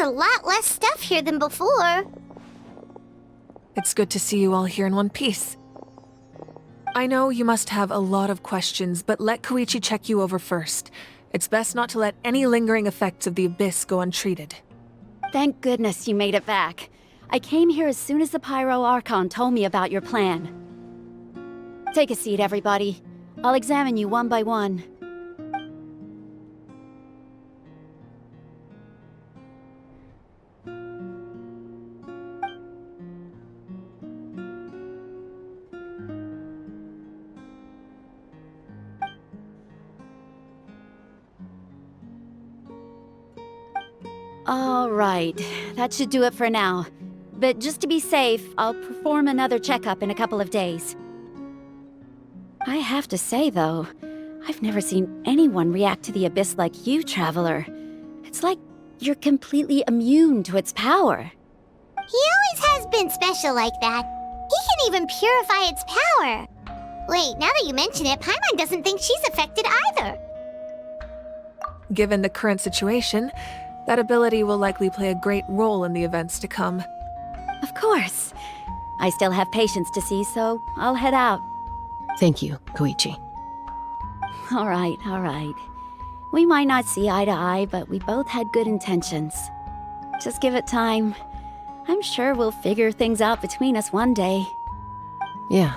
There's a lot less stuff here than before. It's good to see you all here in one piece. I know you must have a lot of questions, but let Koichi check you over first. It's best not to let any lingering effects of the Abyss go untreated. Thank goodness you made it back. I came here as soon as the Pyro Archon told me about your plan. Take a seat, everybody. I'll examine you one by one. All right, that should do it for now. But just to be safe, I'll perform another checkup in a couple of days. I have to say, though, I've never seen anyone react to the Abyss like you, Traveler. It's like you're completely immune to its power. He always has been special like that. He can even purify its power. Wait, now that you mention it, Paimon doesn't think she's affected either. Given the current situation, that ability will likely play a great role in the events to come. Of course. I still have patients to see, so I'll head out. Thank you, Koichi. All right. We might not see eye to eye, but we both had good intentions. Just give it time. I'm sure we'll figure things out between us one day. Yeah.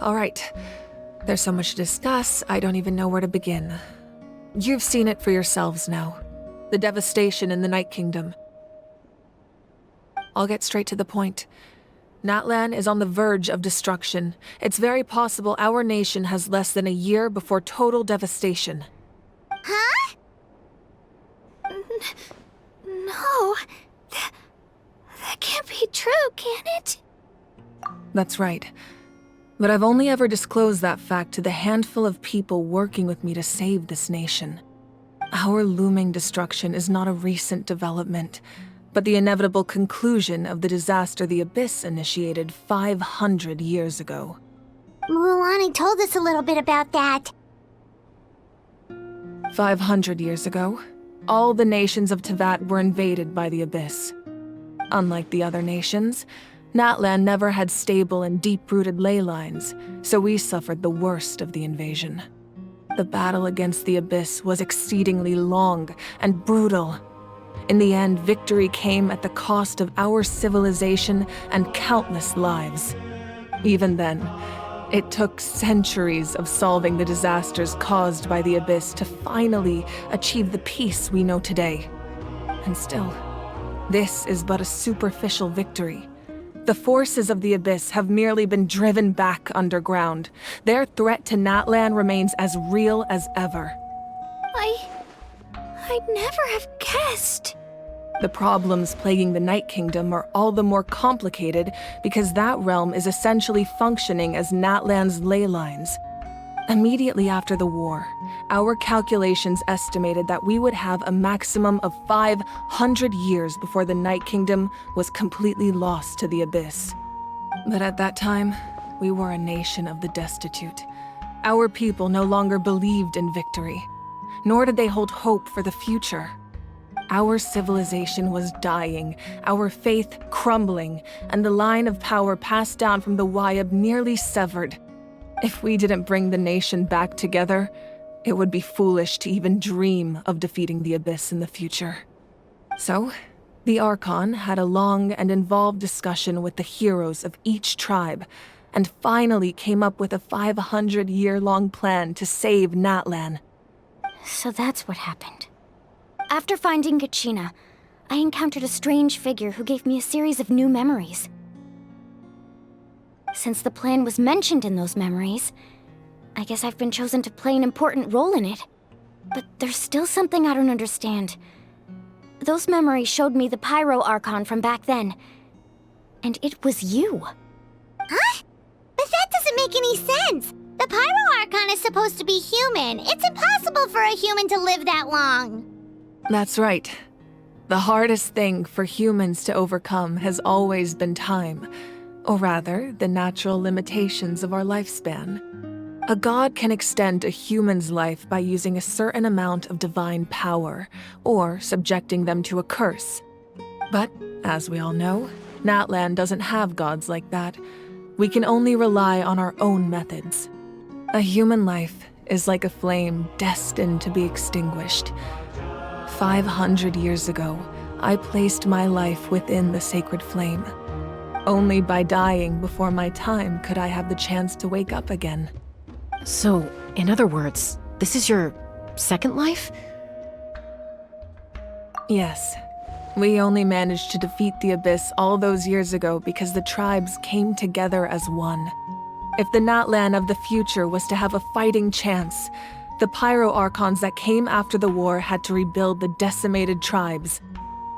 All right. There's so much to discuss, I don't even know where to begin. You've seen it for yourselves now. The devastation in the Night Kingdom. I'll get straight to the point. Natlan is on the verge of destruction. It's very possible our nation has less than a year before total devastation. Huh? No. That can't be true, can it? That's right. But I've only ever disclosed that fact to the handful of people working with me to save this nation. Our looming destruction is not a recent development, but the inevitable conclusion of the disaster the Abyss initiated 500 years ago. Mualani told us a little bit about that. 500 years ago, all the nations of Teyvat were invaded by the Abyss. Unlike the other nations, Natlan never had stable and deep-rooted ley lines, so we suffered the worst of the invasion. The battle against the Abyss was exceedingly long and brutal. In the end, victory came at the cost of our civilization and countless lives. Even then, it took centuries of solving the disasters caused by the Abyss to finally achieve the peace we know today. And still, this is but a superficial victory. The forces of the Abyss have merely been driven back underground. Their threat to Natlan remains as real as ever. I'd never have guessed. The problems plaguing the Night Kingdom are all the more complicated because that realm is essentially functioning as Natlan's ley lines. Immediately after the war, our calculations estimated that we would have a maximum of 500 years before the Night Kingdom was completely lost to the Abyss. But at that time, we were a nation of the destitute. Our people no longer believed in victory, nor did they hold hope for the future. Our civilization was dying, our faith crumbling, and the line of power passed down from the Wayab nearly severed. If we didn't bring the nation back together, it would be foolish to even dream of defeating the Abyss in the future. So, the Archon had a long and involved discussion with the heroes of each tribe, and finally came up with a 500-year-long plan to save Natlan. So that's what happened. After finding Gachina, I encountered a strange figure who gave me a series of new memories. Since the plan was mentioned in those memories, I guess I've been chosen to play an important role in it. But there's still something I don't understand. Those memories showed me the Pyro Archon from back then. And it was you. Huh? But that doesn't make any sense! The Pyro Archon is supposed to be human. It's impossible for a human to live that long. That's right. The hardest thing for humans to overcome has always been time. Or rather, the natural limitations of our lifespan. A god can extend a human's life by using a certain amount of divine power, or subjecting them to a curse. But, as we all know, Natlan doesn't have gods like that. We can only rely on our own methods. A human life is like a flame destined to be extinguished. 500 years ago, I placed my life within the sacred flame. Only by dying before my time could I have the chance to wake up again. So, in other words, this is your second life? Yes. We only managed to defeat the Abyss all those years ago because the tribes came together as one. If the Natlan of the future was to have a fighting chance, the Pyro Archons that came after the war had to rebuild the decimated tribes.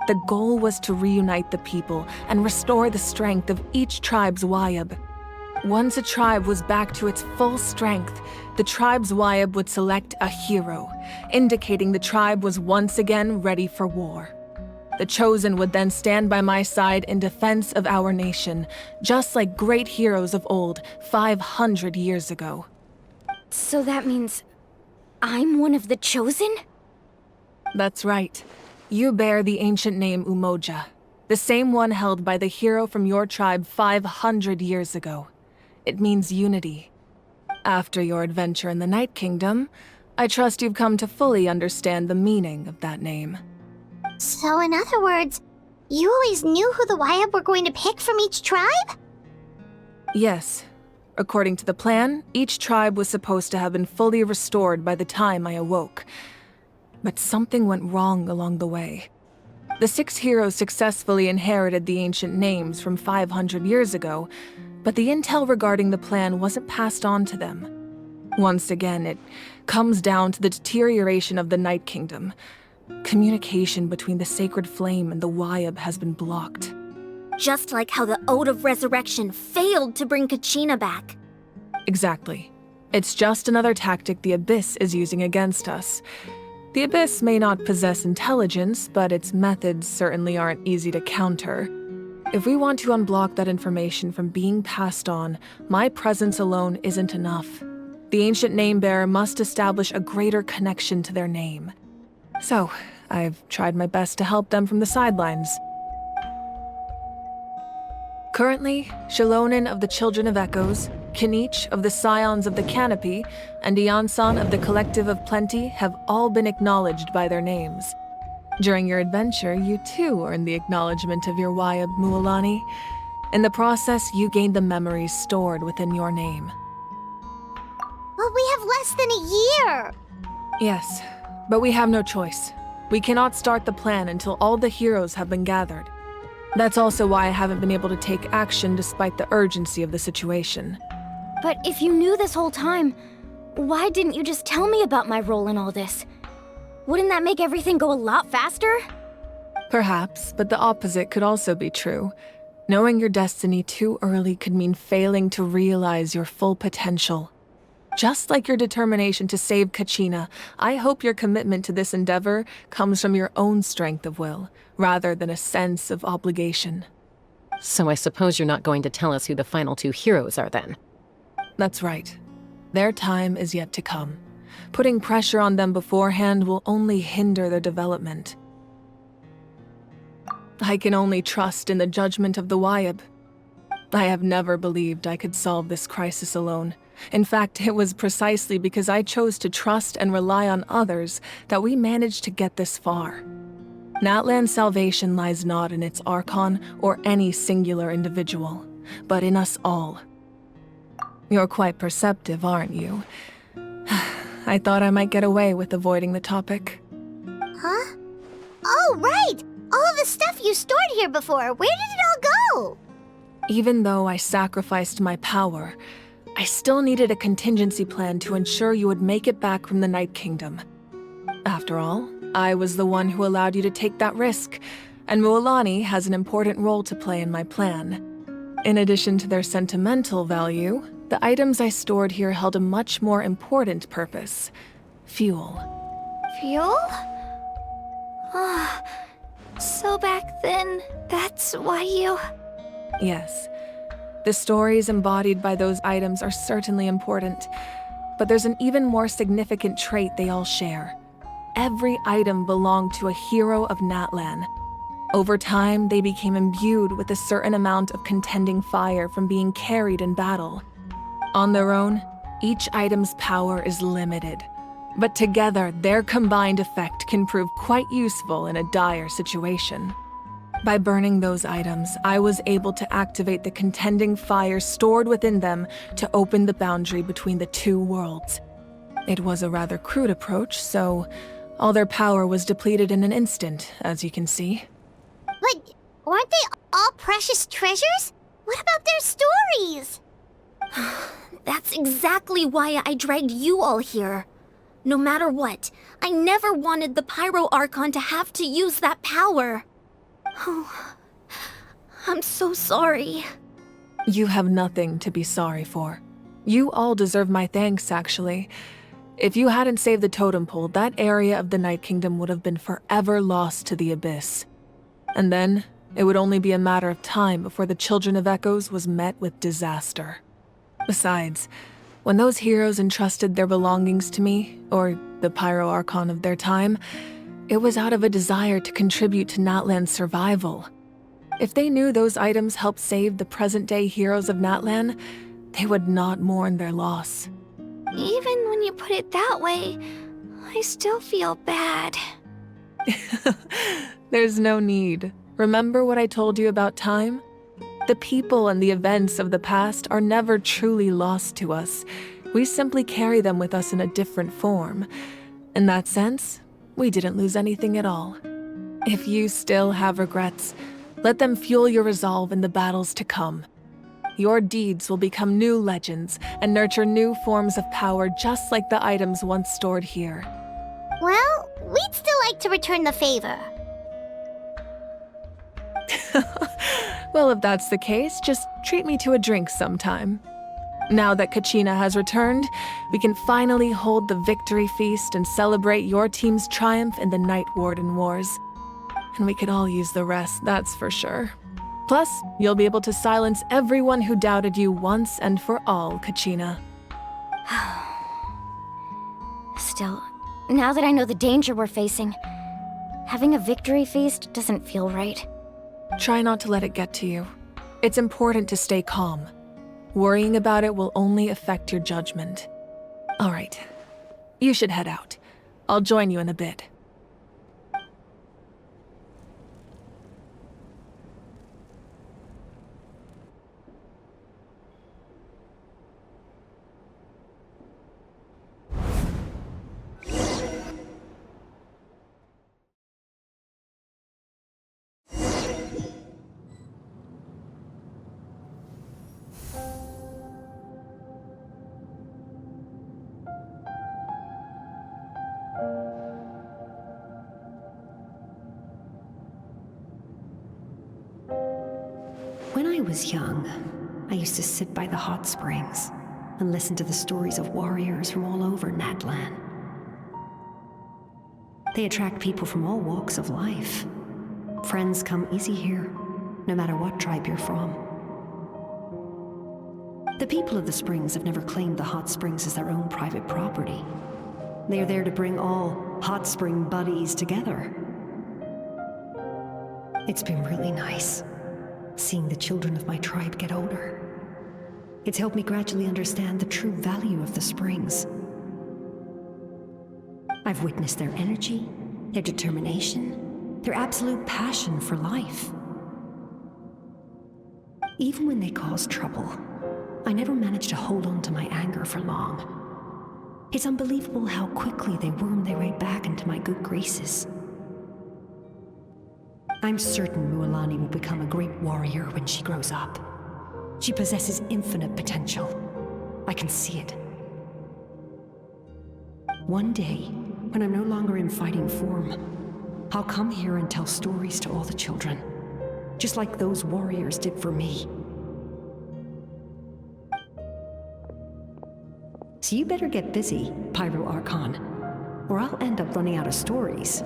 The goal was to reunite the people and restore the strength of each tribe's Wayab. Once a tribe was back to its full strength, the tribe's Wayab would select a hero, indicating the tribe was once again ready for war. The Chosen would then stand by my side in defense of our nation, just like great heroes of old 500 years ago. So that means I'm one of the Chosen? That's right. You bear the ancient name Umoja, the same one held by the hero from your tribe 500 years ago. It means unity. After your adventure in the Night Kingdom, I trust you've come to fully understand the meaning of that name. So in other words, you always knew who the Wayab were going to pick from each tribe? Yes. According to the plan, each tribe was supposed to have been fully restored by the time I awoke. But something went wrong along the way. The 6 heroes successfully inherited the ancient names from 500 years ago, but the intel regarding the plan wasn't passed on to them. Once again, it comes down to the deterioration of the Night Kingdom. Communication between the Sacred Flame and the Wayab has been blocked. Just like how the Ode of Resurrection failed to bring Kachina back. Exactly. It's just another tactic the Abyss is using against us. The Abyss may not possess intelligence, but its methods certainly aren't easy to counter. If we want to unblock that information from being passed on, my presence alone isn't enough. The ancient name-bearer must establish a greater connection to their name. So, I've tried my best to help them from the sidelines. Currently, Shalonin of the Children of Echoes, Kinich of the Scions of the Canopy, and Iansan of the Collective of Plenty have all been acknowledged by their names. During your adventure, you too earned the acknowledgement of your Wayab, Mualani. In the process, you gained the memories stored within your name. But we have less than a year! Yes, but we have no choice. We cannot start the plan until all the heroes have been gathered. That's also why I haven't been able to take action despite the urgency of the situation. But if you knew this whole time, why didn't you just tell me about my role in all this? Wouldn't that make everything go a lot faster? Perhaps, but the opposite could also be true. Knowing your destiny too early could mean failing to realize your full potential. Just like your determination to save Kachina, I hope your commitment to this endeavor comes from your own strength of will, rather than a sense of obligation. So I suppose you're not going to tell us who the final 2 heroes are then? That's right. Their time is yet to come. Putting pressure on them beforehand will only hinder their development. I can only trust in the judgment of the Wayab. I have never believed I could solve this crisis alone. In fact, it was precisely because I chose to trust and rely on others that we managed to get this far. Natlan's salvation lies not in its Archon or any singular individual, but in us all. You're quite perceptive, aren't you? I thought I might get away with avoiding the topic. Huh? Oh, right! All of the stuff you stored here before, where did it all go? Even though I sacrificed my power, I still needed a contingency plan to ensure you would make it back from the Night Kingdom. After all, I was the one who allowed you to take that risk, and Mualani has an important role to play in my plan. In addition to their sentimental value, the items I stored here held a much more important purpose: fuel. Fuel? Ah, so back then, that's why you... Yes. The stories embodied by those items are certainly important, But there's an even more significant trait they all share. Every item belonged to a hero of Natlan. Over time, they became imbued with a certain amount of contending fire from being carried in battle. On their own, each item's power is limited, but together their combined effect can prove quite useful in a dire situation. By burning those items, I was able to activate the contending fire stored within them to open the boundary between the two worlds. It was a rather crude approach, so all their power was depleted in an instant, as you can see. But weren't they all precious treasures? What about their stories? That's exactly why I dragged you all here. No matter what, I never wanted the Pyro Archon to have to use that power. Oh, I'm so sorry. You have nothing to be sorry for. You all deserve my thanks, actually. If you hadn't saved the totem pole, that area of the Night Kingdom would have been forever lost to the abyss. And then, it would only be a matter of time before the Children of Echoes was met with disaster. Besides, when those heroes entrusted their belongings to me, or the Pyro Archon of their time, it was out of a desire to contribute to Natlan's survival. If they knew those items helped save the present-day heroes of Natlan, they would not mourn their loss. Even when you put it that way, I still feel bad. There's no need. Remember what I told you about time? The people and the events of the past are never truly lost to us. We simply carry them with us in a different form. In that sense, we didn't lose anything at all. If you still have regrets, let them fuel your resolve in the battles to come. Your deeds will become new legends and nurture new forms of power just like the items once stored here. Well, we'd still like to return the favor. Well, if that's the case, just treat me to a drink sometime. Now that Kachina has returned, we can finally hold the victory feast and celebrate your team's triumph in the Night Warden Wars. And we could all use the rest, that's for sure. Plus, you'll be able to silence everyone who doubted you once and for all, Kachina. Still, now that I know the danger we're facing, having a victory feast doesn't feel right. Try not to let it get to you. It's important to stay calm. Worrying about it will only affect your judgment. All right, you should head out. I'll join you in a bit. When I was young, I used to sit by the hot springs and listen to the stories of warriors from all over Natlan. They attract people from all walks of life. Friends come easy here, no matter what tribe you're from. The people of the springs have never claimed the hot springs as their own private property. They are there to bring all hot spring buddies together. It's been really nice, seeing the children of my tribe get older. It's helped me gradually understand the true value of the springs. I've witnessed their energy, their determination, their absolute passion for life. Even when they cause trouble, I never managed to hold on to my anger for long. It's unbelievable how quickly they worm their way back into my good graces. I'm certain Mualani will become a great warrior when she grows up. She possesses infinite potential. I can see it. One day, when I'm no longer in fighting form, I'll come here and tell stories to all the children, just like those warriors did for me. So you better get busy, Pyro Archon, or I'll end up running out of stories.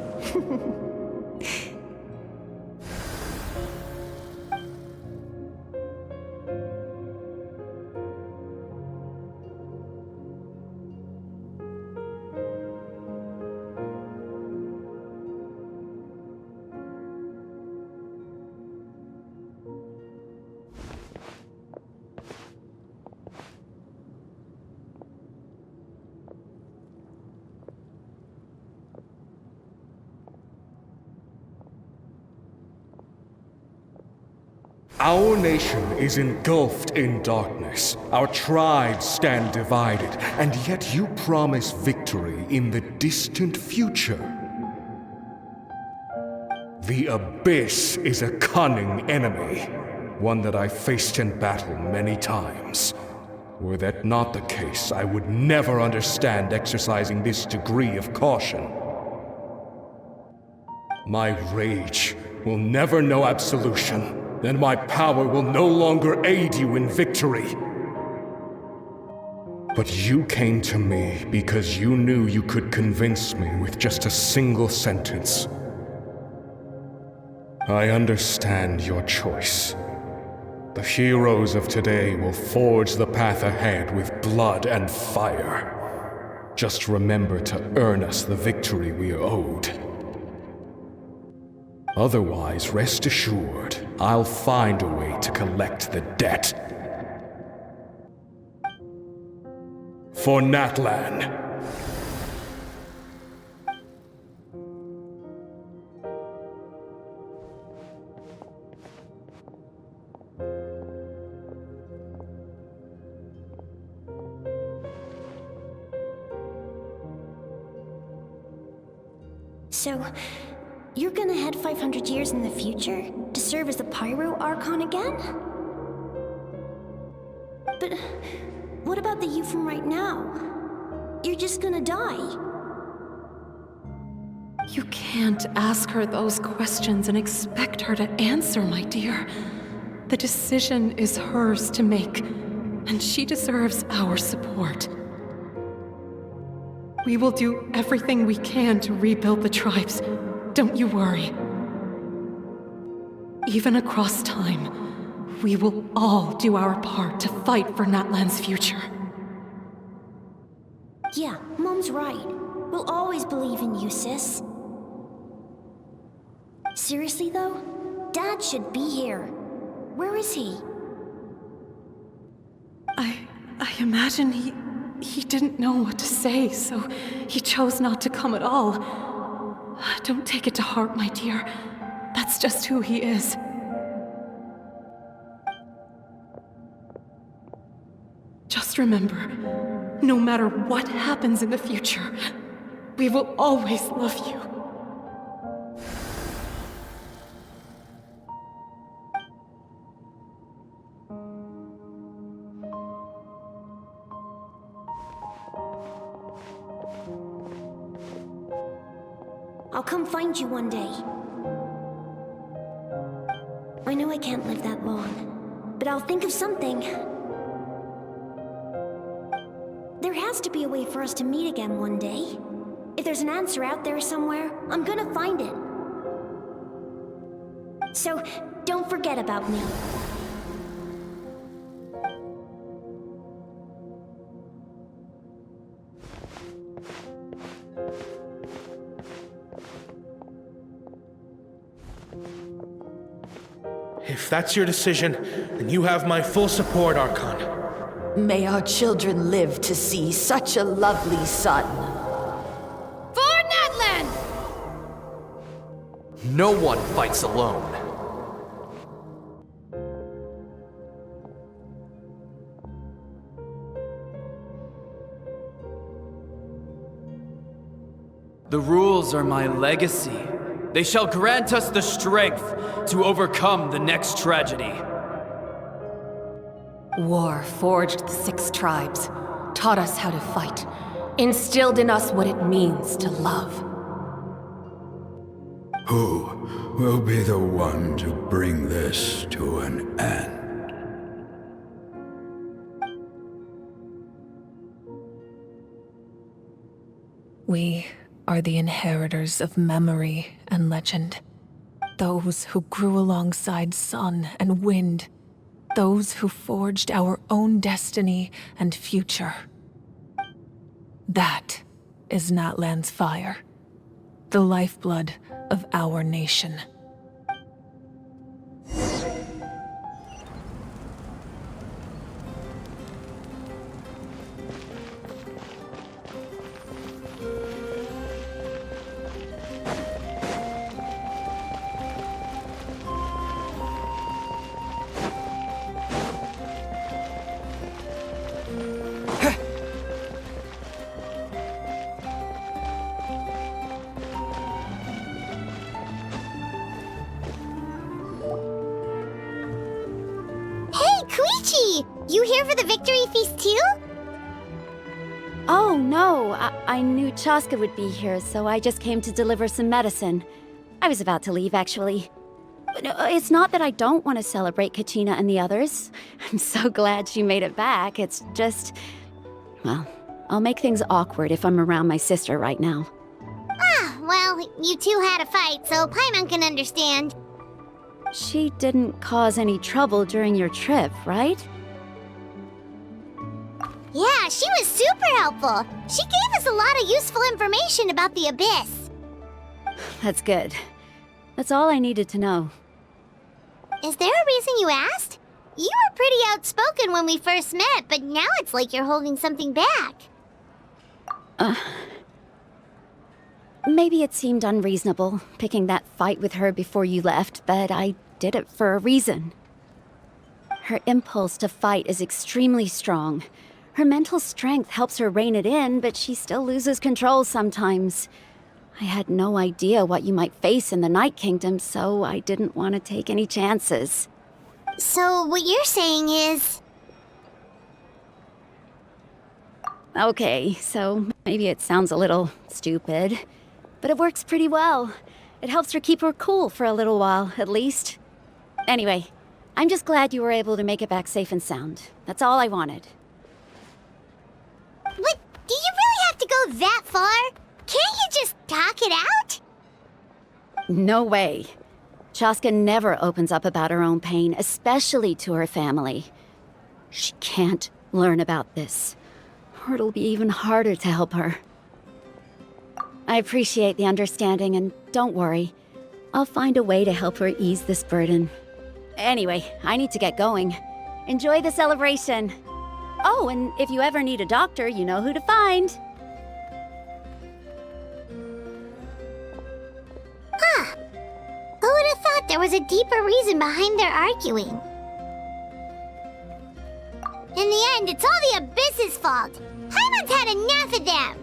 Our nation is engulfed in darkness. Our tribes stand divided, and yet you promise victory in the distant future. The Abyss is a cunning enemy, one that I faced in battle many times. Were that not the case, I would never understand exercising this degree of caution. My rage will never know absolution. Then my power will no longer aid you in victory. But you came to me because you knew you could convince me with just a single sentence. I understand your choice. The heroes of today will forge the path ahead with blood and fire. Just remember to earn us the victory we are owed. Otherwise, rest assured, I'll find a way to collect the debt. For Natlan. So, you're gonna head 500 years in the future to serve as the Pyro Archon again? But what about the you from right now? You're just gonna die. You can't ask her those questions and expect her to answer, my dear. The decision is hers to make, and she deserves our support. We will do everything we can to rebuild the tribes. Don't you worry. Even across time, we will all do our part to fight for Natlan's future. Yeah, Mom's right. We'll always believe in you, sis. Seriously though, Dad should be here. Where is he? I imagine he didn't know what to say, so he chose not to come at all. Don't take it to heart, my dear. That's just who he is. Just remember, no matter what happens in the future, we will always love you. I'll come find you one day. I know I can't live that long, but I'll think of something. There has to be a way for us to meet again one day. If there's an answer out there somewhere, I'm gonna find it. So, don't forget about me. If that's your decision, then you have my full support, Archon. May our children live to see such a lovely son. For Natlan! No one fights alone. The rules are my legacy. They shall grant us the strength to overcome the next tragedy. War forged the 6 tribes, taught us how to fight, instilled in us what it means to love. Who will be the one to bring this to an end? We are the inheritors of memory and legend. Those who grew alongside sun and wind. Those who forged our own destiny and future. That is Natlan's fire, the lifeblood of our nation. You here for the victory feast too? Oh, no. I knew Chaska would be here, so I just came to deliver some medicine. I was about to leave, actually. No, it's not that I don't want to celebrate Kachina and the others. I'm so glad she made it back. It's just... Well, I'll make things awkward if I'm around my sister right now. Ah, well, you two had a fight, so Paimon can understand. She didn't cause any trouble during your trip, right? Yeah, she was super helpful. She gave us a lot of useful information about the Abyss. That's good. That's all I needed to know. Is there a reason you asked? You were pretty outspoken when we first met, but now it's like you're holding something back. Maybe it seemed unreasonable, picking that fight with her before you left, but I did it for a reason. Her impulse to fight is extremely strong. Her mental strength helps her rein it in, but she still loses control sometimes. I had no idea what you might face in the Night Kingdom, so I didn't want to take any chances. So what you're saying is... Okay, so maybe it sounds a little stupid, but it works pretty well. It helps her keep her cool for a little while, at least. Anyway, I'm just glad you were able to make it back safe and sound. That's all I wanted. What? Do you really have to go that far? Can't you just talk it out? No way. Chaska never opens up about her own pain, especially to her family. She can't learn about this, or it'll be even harder to help her. I appreciate the understanding, and don't worry. I'll find a way to help her ease this burden. Anyway, I need to get going. Enjoy the celebration. Oh, and if you ever need a doctor, you know who to find. Huh. Who would have thought there was a deeper reason behind their arguing? In the end, it's all the Abyss's fault. Paimon's had enough of them.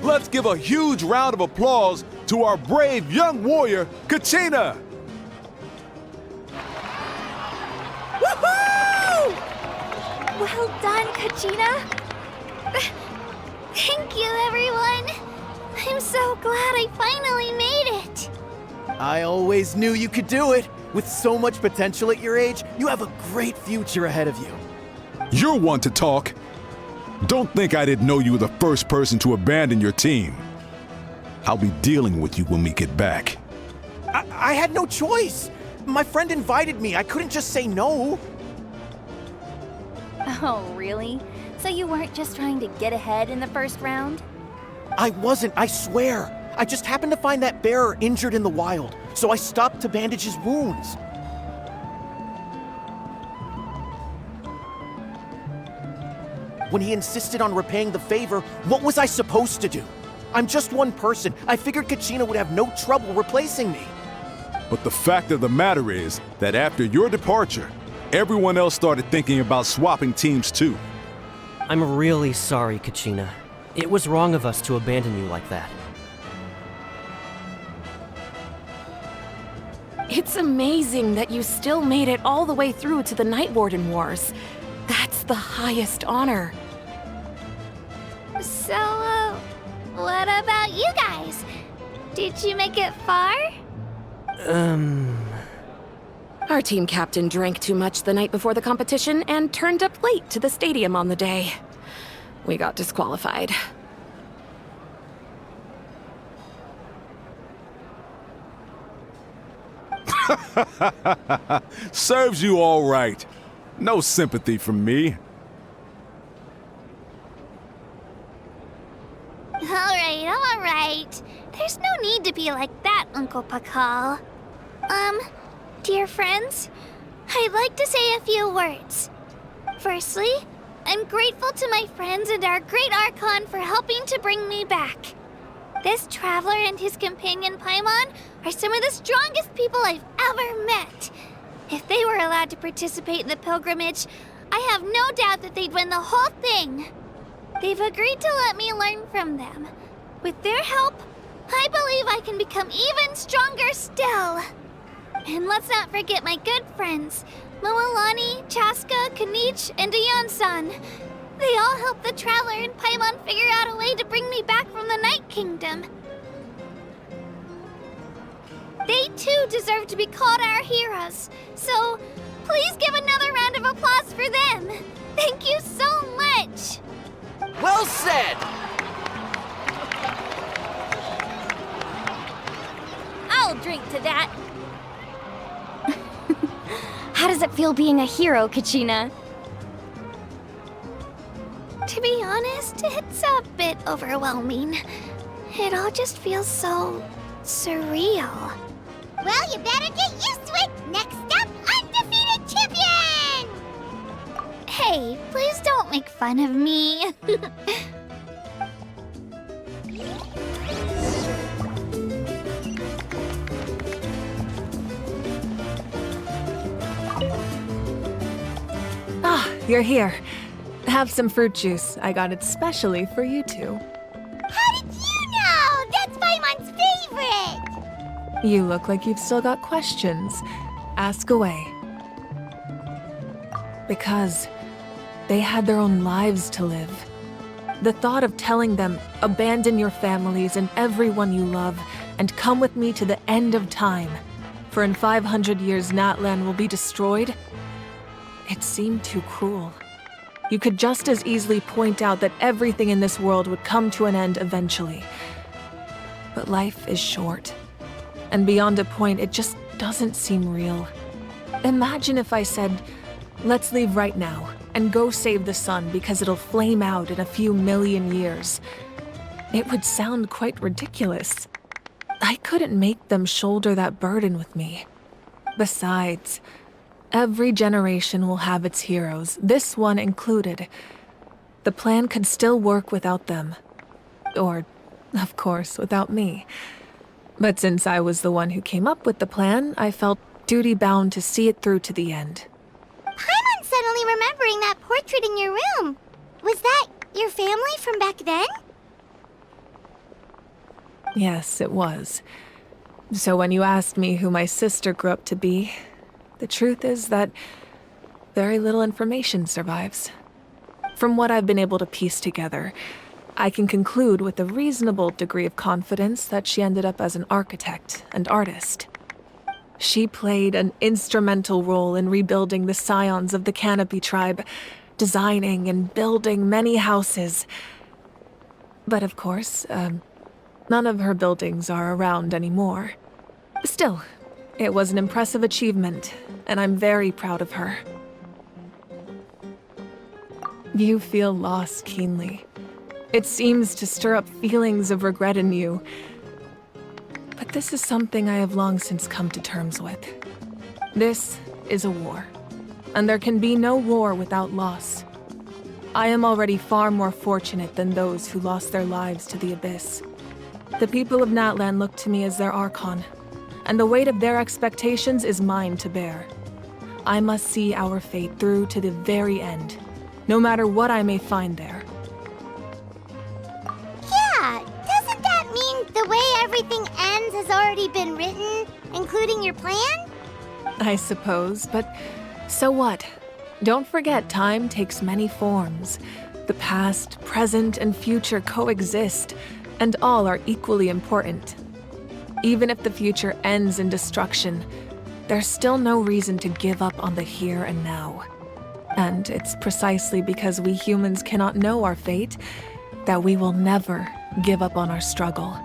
Let's give a huge round of applause to our brave young warrior, Kachina! Woohoo! Well done, Kachina. Thank you, everyone. I'm so glad I finally made it. I always knew you could do it. With so much potential at your age, you have a great future ahead of you. You're one to talk. Don't think I didn't know you were the first person to abandon your team. I'll be dealing with you when we get back. I had no choice. My friend invited me. I couldn't just say no. Oh, really? So you weren't just trying to get ahead in the first round? I wasn't, I swear. I just happened to find that bearer injured in the wild, so I stopped to bandage his wounds. When he insisted on repaying the favor, what was I supposed to do? I'm just one person. I figured Kachina would have no trouble replacing me. But the fact of the matter is that after your departure, everyone else started thinking about swapping teams too. I'm really sorry, Kachina. It was wrong of us to abandon you like that. It's amazing that you still made it all the way through to the Night Warden Wars. That's the highest honor. So, what about you guys? Did you make it far? Our team captain drank too much the night before the competition and turned up late to the stadium on the day. We got disqualified. Serves you all right. No sympathy from me. All right. There's no need to be like that, Uncle Pakal. Dear friends, I'd like to say a few words. Firstly, I'm grateful to my friends and our great Archon for helping to bring me back. This traveler and his companion Paimon are some of the strongest people I've ever met. If they were allowed to participate in the pilgrimage, I have no doubt that they'd win the whole thing. They've agreed to let me learn from them. With their help, I believe I can become even stronger still. And let's not forget my good friends, Moalani, Chaska, Kanich, and Aeon-san. They all helped the Traveler and Paimon figure out a way to bring me back from the Night Kingdom. They too deserve to be called our heroes, so please give another round of applause for them. Thank you so much! Well said! I'll drink to that. How does it feel being a hero, Kachina? To be honest, it's a bit overwhelming. It all just feels so surreal. Well, you better get used to it. Next up, undefeated champion! Hey, please don't make fun of me. Ah, you're here. Have some fruit juice. I got it specially for you two. How did you know? That's Paimon's favorite! You look like you've still got questions. Ask away. Because they had their own lives to live. The thought of telling them, abandon your families and everyone you love, and come with me to the end of time, for in 500 years Natlan will be destroyed, it seemed too cruel. You could just as easily point out that everything in this world would come to an end eventually. But life is short. And beyond a point, it just doesn't seem real. Imagine if I said, let's leave right now and go save the sun because it'll flame out in a few million years. It would sound quite ridiculous. I couldn't make them shoulder that burden with me. Besides, every generation will have its heroes, this one included. The plan could still work without them. Or, of course, without me. But since I was the one who came up with the plan, I felt duty-bound to see it through to the end. Paimon's suddenly remembering that portrait in your room. Was that your family from back then? Yes, it was. So when you asked me who my sister grew up to be, the truth is that very little information survives. From what I've been able to piece together, I can conclude with a reasonable degree of confidence that she ended up as an architect and artist. She played an instrumental role in rebuilding the scions of the Canopy tribe, designing and building many houses. But of course, none of her buildings are around anymore. Still, it was an impressive achievement, and I'm very proud of her. You feel loss keenly. It seems to stir up feelings of regret in you. But this is something I have long since come to terms with. This is a war, and there can be no war without loss. I am already far more fortunate than those who lost their lives to the Abyss. The people of Natlan look to me as their Archon, and the weight of their expectations is mine to bear. I must see our fate through to the very end, no matter what I may find there. Yeah, doesn't that mean the way everything ends has already been written, including your plan? I suppose, but so what? Don't forget, time takes many forms. The past, present, and future coexist, and all are equally important. Even if the future ends in destruction, there's still no reason to give up on the here and now. And it's precisely because we humans cannot know our fate that we will never give up on our struggle.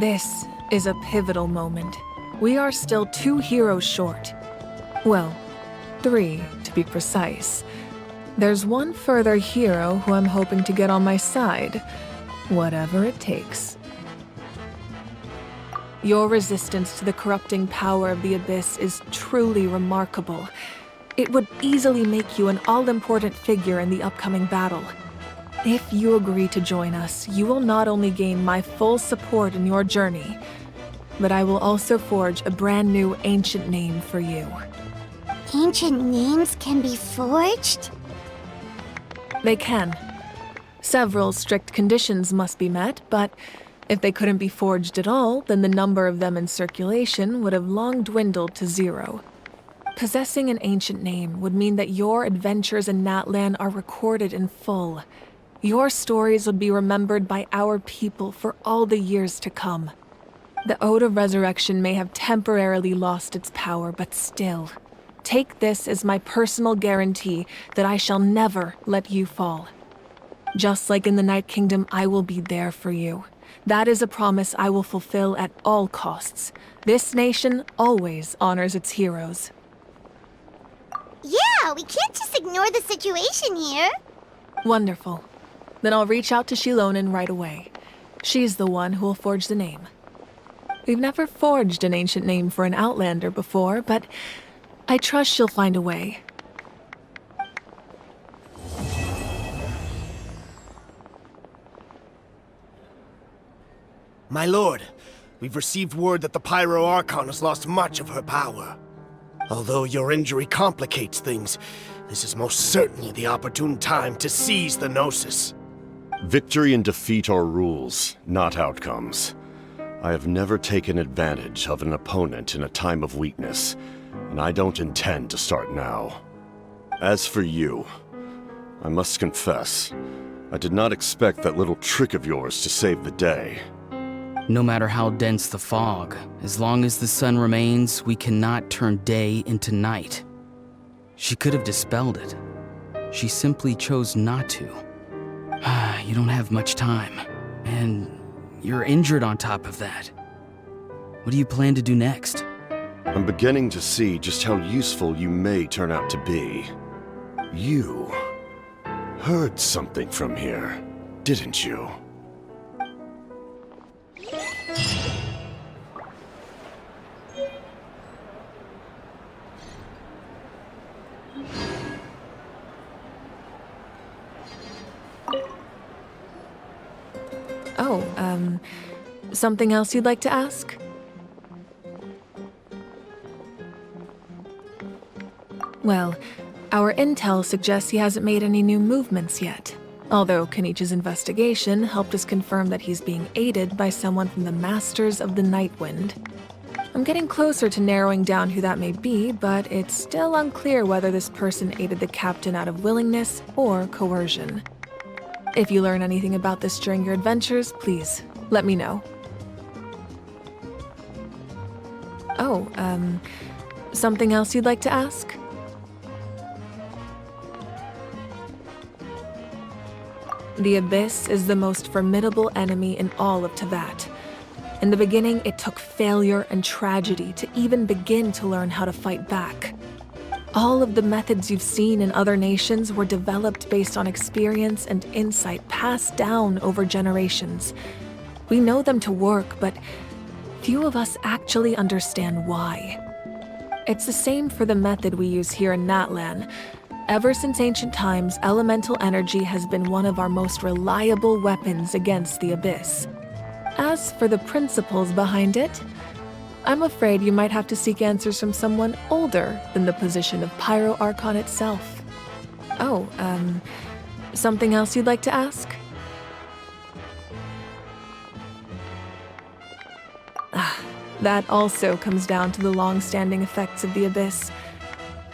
This is a pivotal moment. We are still 2 heroes short. Well, 3 to be precise. There's one further hero who I'm hoping to get on my side, whatever it takes. Your resistance to the corrupting power of the Abyss is truly remarkable. It would easily make you an all-important figure in the upcoming battle. If you agree to join us, you will not only gain my full support in your journey, but I will also forge a brand new ancient name for you. Ancient names can be forged? They can. Several strict conditions must be met, but if they couldn't be forged at all, then the number of them in circulation would have long dwindled to 0. Possessing an ancient name would mean that your adventures in Natlan are recorded in full. Your stories would be remembered by our people for all the years to come. The Ode of Resurrection may have temporarily lost its power, but still, take this as my personal guarantee that I shall never let you fall. Just like in the Night Kingdom, I will be there for you. That is a promise I will fulfill at all costs. This nation always honors its heroes. Yeah, we can't just ignore the situation here. Wonderful. Then I'll reach out to Shilonen right away. She's the one who will forge the name. We've never forged an ancient name for an Outlander before, but I trust she'll find a way. My lord, we've received word that the Pyro Archon has lost much of her power. Although your injury complicates things, this is most certainly the opportune time to seize the Gnosis. Victory and defeat are rules, not outcomes. I have never taken advantage of an opponent in a time of weakness, and I don't intend to start now. As for you, I must confess, I did not expect that little trick of yours to save the day. No matter how dense the fog, as long as the sun remains, we cannot turn day into night. She could have dispelled it. She simply chose not to. You don't have much time, and you're injured on top of that. What do you plan to do next? I'm beginning to see just how useful you may turn out to be. You heard something from here, didn't you? Oh, something else you'd like to ask? Well, our intel suggests he hasn't made any new movements yet. Although Kenichi's investigation helped us confirm that he's being aided by someone from the Masters of the Nightwind. I'm getting closer to narrowing down who that may be, but it's still unclear whether this person aided the captain out of willingness or coercion. If you learn anything about this during your adventures, please let me know. Oh, something else you'd like to ask? The Abyss is the most formidable enemy in all of Teyvat. In the beginning, it took failure and tragedy to even begin to learn how to fight back. All of the methods you've seen in other nations were developed based on experience and insight passed down over generations. We know them to work, but few of us actually understand why. It's the same for the method we use here in Natlan. Ever since ancient times, elemental energy has been one of our most reliable weapons against the Abyss. As for the principles behind it, I'm afraid you might have to seek answers from someone older than the position of Pyro Archon itself. Oh, something else you'd like to ask? That also comes down to the long-standing effects of the Abyss.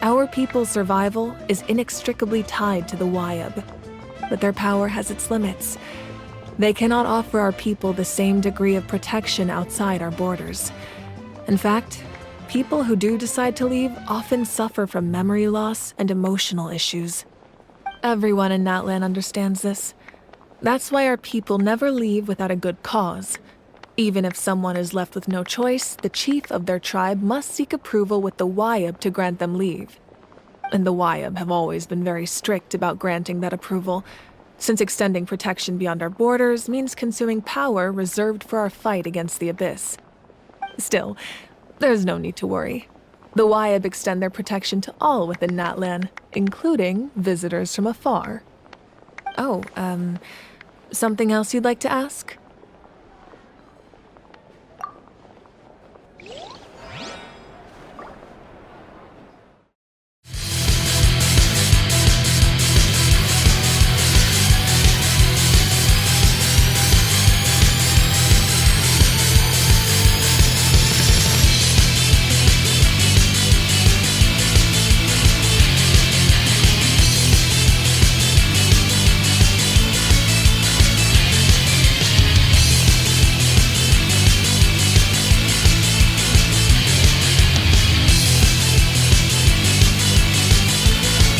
Our people's survival is inextricably tied to the Wyab, but their power has its limits. They cannot offer our people the same degree of protection outside our borders. In fact, people who do decide to leave often suffer from memory loss and emotional issues. Everyone in Natlan understands this. That's why our people never leave without a good cause. Even if someone is left with no choice, the chief of their tribe must seek approval with the Wyab to grant them leave. And the Wyab have always been very strict about granting that approval, since extending protection beyond our borders means consuming power reserved for our fight against the Abyss. Still, there's no need to worry. The Wyeb extend their protection to all within Natlan, including visitors from afar. Oh, something else you'd like to ask?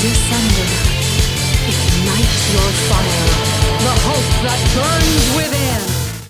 Descending, ignite your fire, the hope that burns